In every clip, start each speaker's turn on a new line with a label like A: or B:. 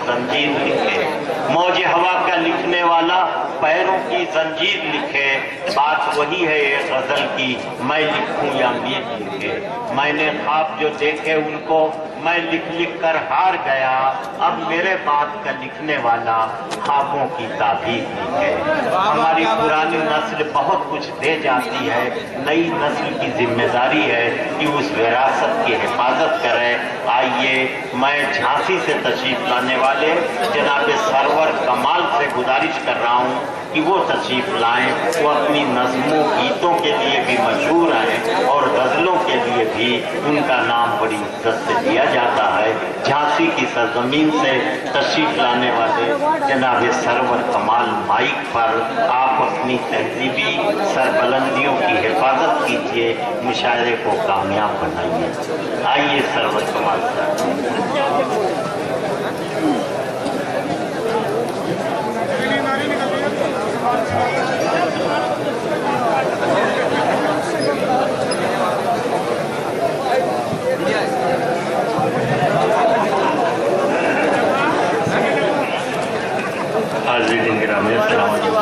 A: زنجیر لکھے، موج ہوا کا لکھنے والا پیروں کی زنجیر لکھے۔ بات وہی ہے یہ غزل کی، میں لکھوں یا میر لکھے۔ میں نے خواب جو دیکھے ان کو میں لکھ لکھ کر ہار گیا، اب میرے بات کا لکھنے والا خوابوں کی تعبیر لکھے۔ ہماری پرانی نسل بہت کچھ دے جاتی ہے، نئی نسل کی ذمہ داری ہے کہ اس وراثت کی حفاظت کرے۔ آئیے میں جھانسی سے تشریف لانے والے جناب سرور کمال سے گزارش کر رہا ہوں کہ وہ تشریف لائیں۔ وہ اپنی نظموں گیتوں کے لیے بھی مشہور ہیں اور غزلوں کے لیے بھی ان کا نام بڑی عزت سے لیا جاتا ہے۔ جھانسی کی سرزمین سے تشریف لانے والے جناب سرور کمال مائک پر آپ اپنی تہذیبی سربلندیوں کی حفاظت کیجیے، مشاعرے کو کامیاب بنائیے۔ آئیے سرور کمال صاحب۔ حاضرین گرامی السلام علیکم۔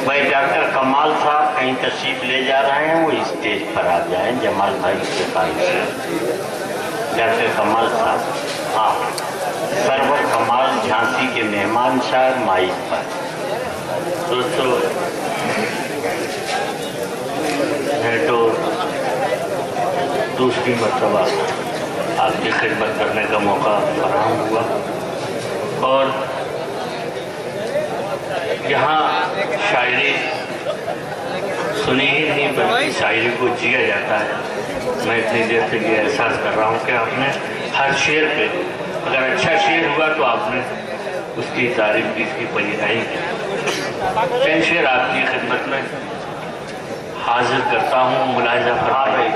A: بھائی ڈاکٹر کمال صاحب کہیں تشریف لے جا رہے ہیں، وہ اسٹیج پر آ جائیں۔ جمال بھائی سے خواہش ہے۔ ڈاکٹر کمال صاحب، ہاں، سرور کمال جھانسی کے مہمان شاعر مائک پر۔ دوستو میں تو دوسری مرتبہ آپ کی خدمت کرنے کا موقع فراہم ہوا اور یہاں شاعری سنی ہی نہیں بلکہ شاعری کو جیا جاتا ہے۔ میں اتنی دیر سے یہ احساس کر رہا ہوں کہ آپ نے ہر شعر پہ اگر اچھا شعر ہوا تو آپ نے اس کی تعریف کی، اس کی پذیرائی کی۔ چند شعر آپ کی خدمت میں حاضر کرتا ہوں، ملاحظہ فرمائیے۔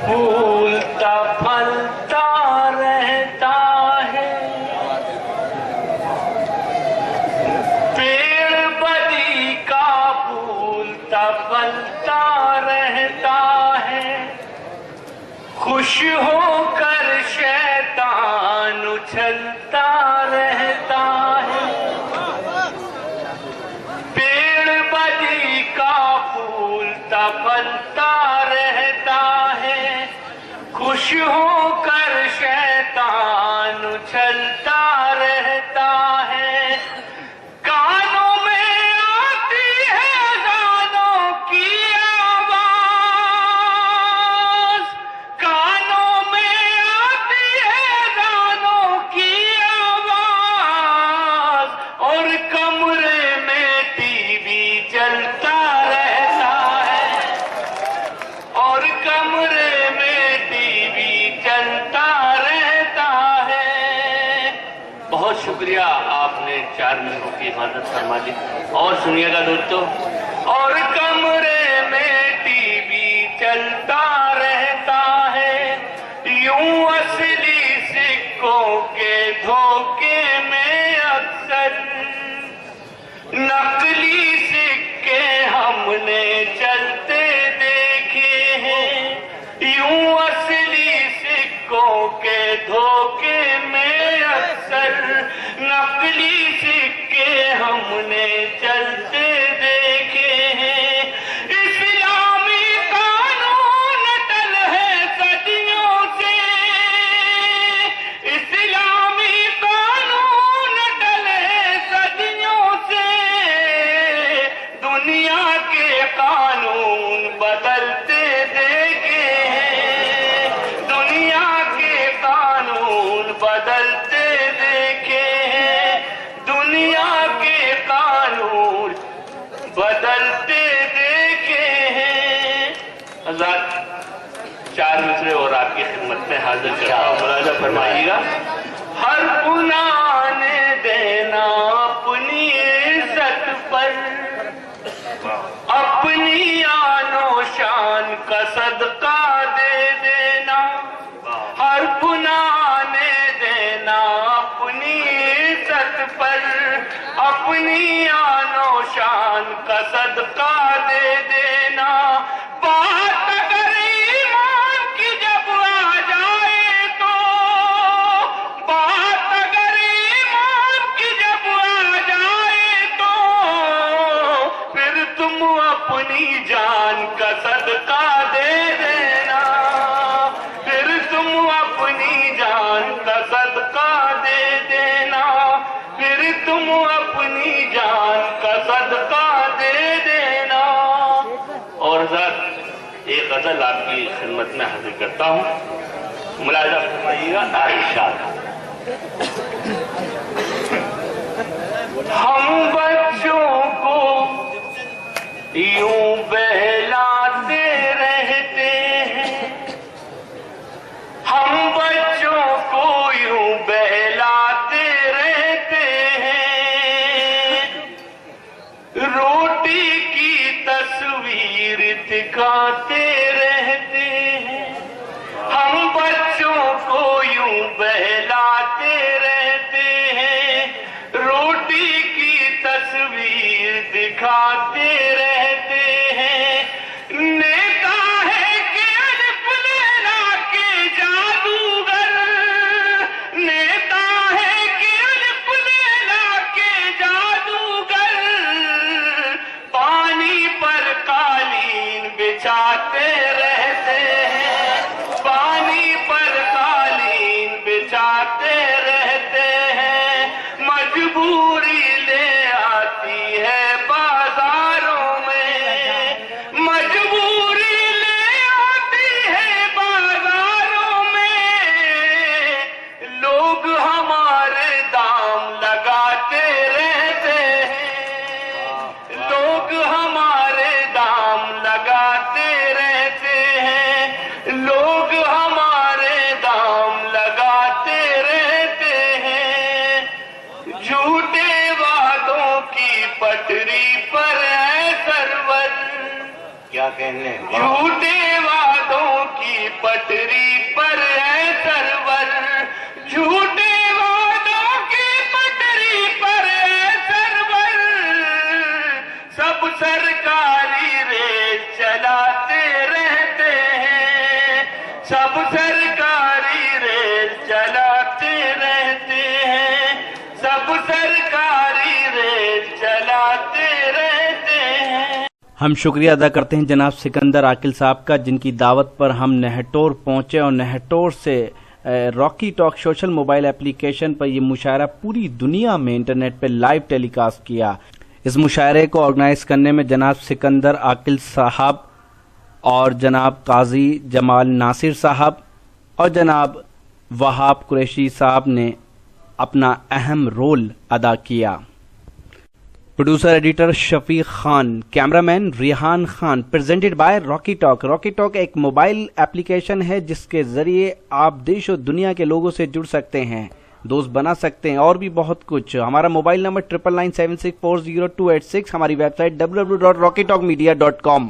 A: پھولتا پھلتا رہتا ہے، پیڑ بدی کا پھولتا پھلتا رہتا ہے، خوش ہو کر شیطان اچھلتا رہتا ہے۔ پیڑ بدی کا پھولتا پھلتا رہتا ہے، خوش ہو کر شیطان اچھلتا رہتا ہے۔ کانوں میں آتی ہے اذانوں کی آواز، کانوں میں آتی ہے اذانوں کی آواز، اور کمرے میں ٹی وی چلتا رہتا ہے، اور کمرے میں ٹی وی چلتا رہتا ہے۔ بہت شکریہ، آپ نے 4 منٹوں کی حفاظت فرما لی۔ اور سنیے گا دوستو، اور کمرے میں ٹی وی چلتا رہتا ہے، یوں اصلی سکوں کے دھوکے میں اکثر نقلی سکے ہم نے چلتے دیکھے ہیں، یوں اصلی سکوں کے دھوکے میں اکثر نقلی سکے ہم نے چلتے دیکھے ہیں۔ اسلامی قانون اٹل ہے صدیوں سے، اسلامی قانون اٹل ہے صدیوں سے، دنیا کے قانون بدلتے دیکھے ہیں، دنیا کے قانون بدلتے دیکھے ہیں، دنیا کے قانون بدلتے دیکھے ہیں۔ حضرات 4 مصرے اور آپ کی خدمت میں حاضر کرتا ہوں، ملاحظہ فرمائیے گا۔ ہر گناہ نے دینا اپنی عزت پر، اپنی آن و شان کا صدقہ دے دینا، ہر گناہ نے دینا اپنی آن و شان کا صدقہ دے دینا. بات اگر ایمان کی جب آ جائے تو، بات اگر ایمان کی جب آ جائے تو، پھر تم اپنی جان کا صدقہ دے دینا. پھر تم اپنی جان کا صدقہ دے دینا. پھر تم اپنی جان کا صدقہ دے دینا. اور حضرت ایک غزل آپ کی خدمت میں حاضر کرتا ہوں، ملاحظہ فرمائیے گا. عائشہ: ہم بچوں کو یوں بہلاتے رہتے ہیں، ہم بچوں کو یوں بہلاتے رہتے ہیں، روٹی کی تصویر دکھاتے رہتے ہیں. ہم بچوں کو یوں بہلاتے رہتے ہیں، روٹی کی تصویر دکھاتے رہتے ہیں. نیتا ہے کہ الف لیلا کے جادوگر، نیتا ہے کہ الف لیلا کے جادوگر، پانی پر قالین بچھاتے رہتے ہیں، پانی پر قالین بچھاتے رہتے ہیں. مجبوری لے آتی ہے بازاروں میں، مجبوری لے آتی ہے بازاروں میں، لوگ ہمارے دام لگاتے رہتے ہیں، لوگ ہمارے دام لگاتے رہتے ہیں، لوگ ہمارے دام لگاتے رہتے ہیں. جھوٹے وعدوں کی پٹری پر ہے سرور، کیا کہنے، جھوٹے وعدوں کی پٹری پر ہے سرور، جھوٹے وعدوں کی پٹری پر ہے سرور. سب سرکاری ریل چلاتے رہتے ہیں، سب سرکاری ریل چلاتے رہتے ہیں، سب سرکاری ریل چلاتے رہتے ہیں.
B: ہم شکریہ ادا کرتے ہیں جناب سکندر عاقل صاحب کا، جن کی دعوت پر ہم نہٹور پہنچے اور نہٹور سے راکی ٹاک سوشل موبائل اپلیکیشن پر یہ مشاعرہ پوری دنیا میں انٹرنیٹ پہ لائیو ٹیلی کاسٹ کیا. اس مشاعرے کو آرگنائز کرنے میں جناب سکندر عاقل صاحب اور جناب قاضی جمال ناصر صاحب اور جناب وہاب قریشی صاحب نے اپنا اہم رول ادا کیا. Producer editor Shafiq Khan, cameraman Rehan Khan. Presented by Rocky talk. Rocky talk ایک موبائل اپلیکیشن ہے جس کے ذریعے آپ دیش و دنیا کے لوگوں سے جڑ سکتے ہیں، دوست بنا سکتے ہیں اور بھی بہت کچھ. ہمارا موبائل نمبر 9997640286. ہماری ویب سائٹ www.rockytalkmedia.com.